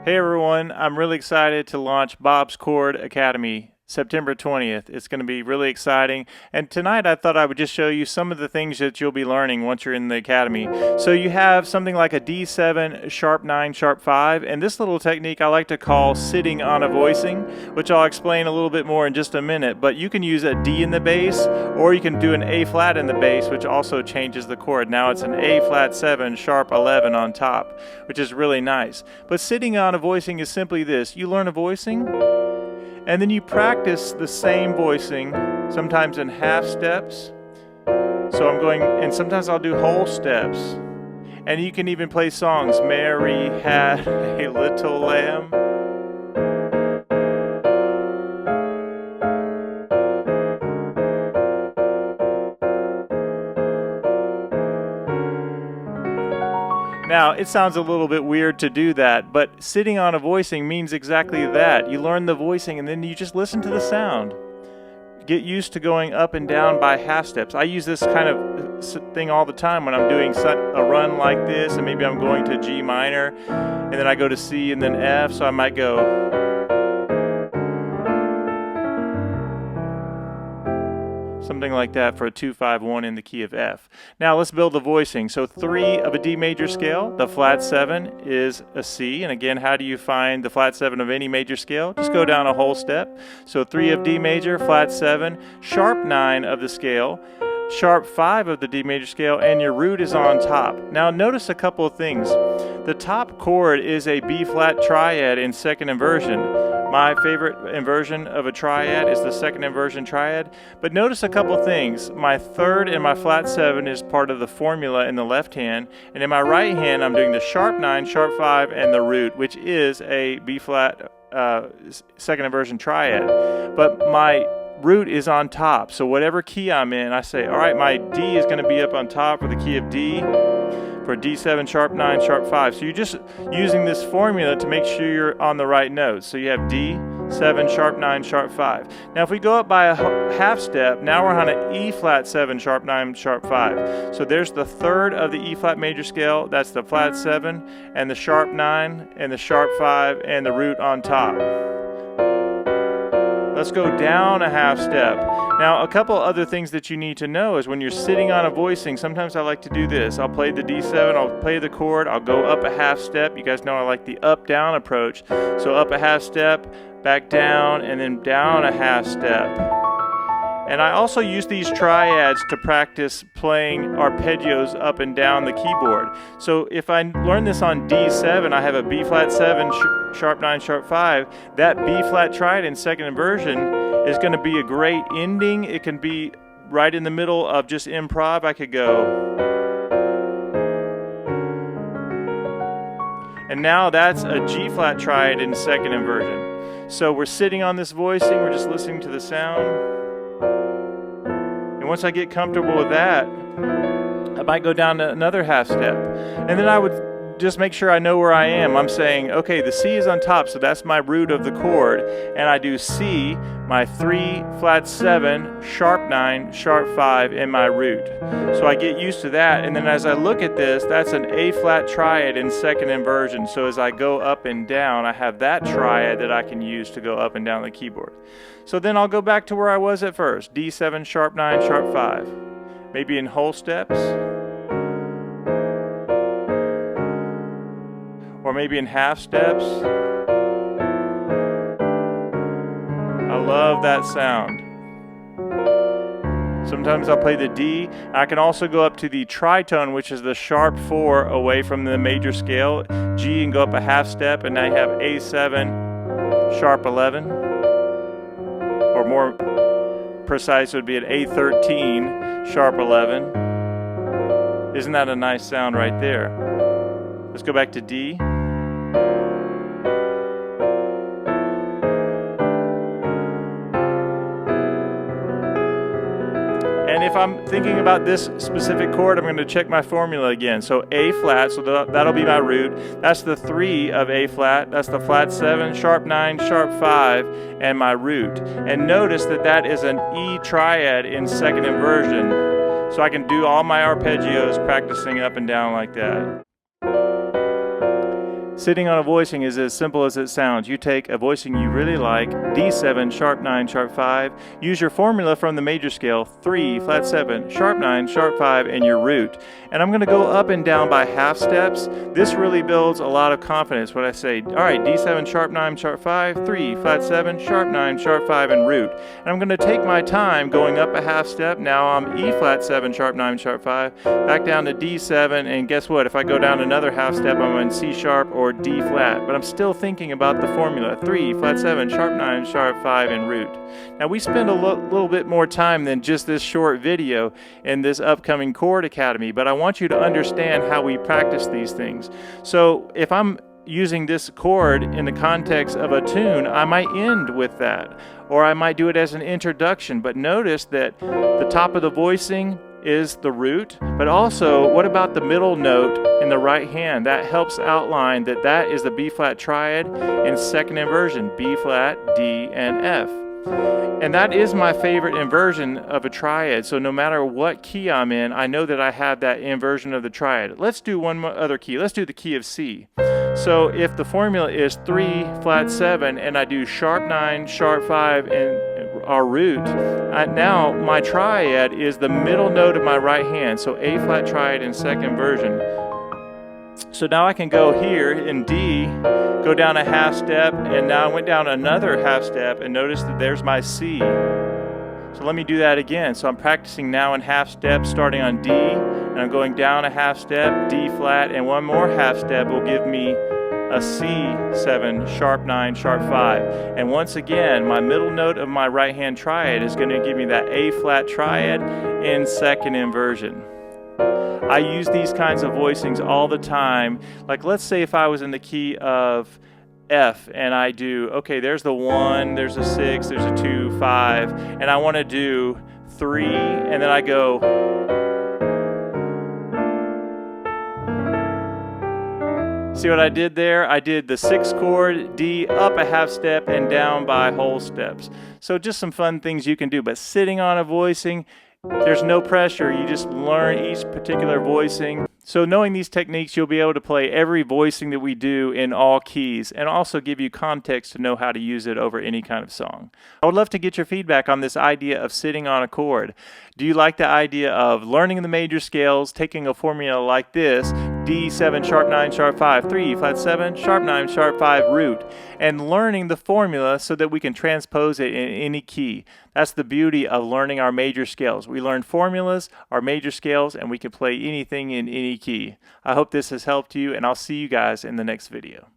Hey everyone, I'm really excited to launch Bob's Chord Academy September 20th. It's going to be really exciting. And tonight I thought I would just show you some of the things that you'll be learning once you're in the academy. So you have something like a D7, sharp 9, sharp 5, and this little technique I like to call sitting on a voicing, which I'll explain a little bit more in just a minute. But you can use a D in the bass, or you can do an A flat in the bass, which also changes the chord. Now it's an A flat 7, sharp 11 on top, which is really nice. But sitting on a voicing is simply this. You learn a voicing, and then you practice the same voicing, sometimes in half steps. So I'm going, and sometimes I'll do whole steps. And you can even play songs. Mary had a little lamb. Now, it sounds a little bit weird to do that, but sitting on a voicing means exactly that. You learn the voicing and then you just listen to the sound. Get used to going up and down by half steps. I use this kind of thing all the time when I'm doing a run like this, and maybe I'm going to G minor, and then I go to C and then F, so I might go something like that for a 2-5-1 in the key of F. Now let's build the voicing. So 3 of a D major scale, the flat 7 is a C, and again, how do you find the flat 7 of any major scale? Just go down a whole step. So 3 of D major, flat 7, sharp 9 of the scale, sharp 5 of the D major scale, and your root is on top. Now notice a couple of things. The top chord is a B flat triad in second inversion. My favorite inversion of a triad is the second inversion triad. But notice a couple things. My third and my flat 7 is part of the formula in the left hand, and in my right hand I'm doing the sharp 9, sharp 5, and the root, which is a B flat second inversion triad. But my root is on top, so whatever key I'm in, I say, all right, my D is going to be up on top for the key of D, for D7, sharp 9, sharp 5. So you're just using this formula to make sure you're on the right notes. So you have D7, sharp 9, sharp 5. Now if we go up by a half step, now we're on an E flat 7, sharp 9, sharp 5. So there's the third of the E flat major scale, that's the flat 7, and the sharp 9, and the sharp 5, and the root on top. Let's go down a half step. Now, a couple other things that you need to know is when you're sitting on a voicing, sometimes I like to do this. I'll play the D7, I'll play the chord, I'll go up a half step. You guys know I like the up-down approach. So up a half step, back down, and then down a half step. And I also use these triads to practice playing arpeggios up and down the keyboard. So if I learn this on D7, I have a B flat 7, sharp 9, sharp 5. That B flat triad in second inversion is going to be a great ending. It can be right in the middle of just improv. I could go. And now that's a G flat triad in second inversion. So we're sitting on this voicing, we're just listening to the sound. And once I get comfortable with that, I might go down to another half step. And then I would just make sure I know where I am. I'm saying, okay, the C is on top, so that's my root of the chord. And I do C, my 3, flat 7, sharp 9, sharp 5, and my root. So I get used to that. And then as I look at this, that's an A flat triad in second inversion. So as I go up and down, I have that triad that I can use to go up and down the keyboard. So then I'll go back to where I was at first. D7, sharp 9, sharp 5. Maybe in whole steps. Or maybe in half steps. I love that sound. Sometimes I'll play the D. I can also go up to the tritone, which is the sharp 4 away from the major scale. G, and go up a half step, and now you have A7, sharp 11. Or more precise would be an A13, sharp 11. Isn't that a nice sound right there? Let's go back to D. And if I'm thinking about this specific chord, I'm going to check my formula again. So A flat, so that'll be my root. That's the 3 of A flat. That's the flat 7, sharp 9, sharp 5, and my root. And notice that that is an E triad in second inversion. So I can do all my arpeggios practicing up and down like that. Sitting on a voicing is as simple as it sounds. You take a voicing you really like, D7, sharp 9, sharp 5, use your formula from the major scale, 3, flat 7, sharp 9, sharp 5, and your root. And I'm going to go up and down by half steps. This really builds a lot of confidence when I say, all right, D7, sharp 9, sharp 5, 3, flat 7, sharp 9, sharp 5, and root. And I'm going to take my time going up a half step. Now I'm E flat 7, sharp 9, sharp 5, back down to D7, and guess what? If I go down another half step, I'm in C sharp or D flat, but I'm still thinking about the formula, 3, flat 7, sharp 9, sharp 5, and root. Now we spend a little bit more time than just this short video in this upcoming Chord Academy, but I want you to understand how we practice these things. So if I'm using this chord in the context of a tune, I might end with that, or I might do it as an introduction, but notice that the top of the voicing is the root, but also what about the middle note in the right hand? That helps outline that that is the B flat triad in second inversion, B flat, D, and F. And that is my favorite inversion of a triad, so no matter what key I'm in, I know that I have that inversion of the triad. Let's do one other key. Let's do the key of C. So if the formula is 3, flat 7, and I do sharp 9, sharp 5, and our root, now my triad is the middle note of my right hand, so A flat triad in second inversion. So now I can go here in D, go down a half step, and now I went down another half step, and notice that there's my C. So let me do that again. So I'm practicing now in half steps starting on D, and I'm going down a half step, D flat, and one more half step will give me a C7, sharp 9, sharp 5. And once again, my middle note of my right hand triad is going to give me that A flat triad in second inversion. I use these kinds of voicings all the time. Like let's say if I was in the key of F and I do, okay, there's the 1, there's a 6, there's a 2, 5, and I want to do 3, and then I go, see what I did there? I did the 6th chord, D, up a half step and down by whole steps. So just some fun things you can do, but sitting on a voicing, there's no pressure. You just learn each particular voicing. So knowing these techniques, you'll be able to play every voicing that we do in all keys and also give you context to know how to use it over any kind of song. I would love to get your feedback on this idea of sitting on a chord. Do you like the idea of learning the major scales, taking a formula like this, D7, sharp 9, sharp 5, 3, flat 7, sharp 9, sharp 5, root, and learning the formula so that we can transpose it in any key? That's the beauty of learning our major scales. We learn formulas, our major scales, and we can play anything in any key. I hope this has helped you, and I'll see you guys in the next video.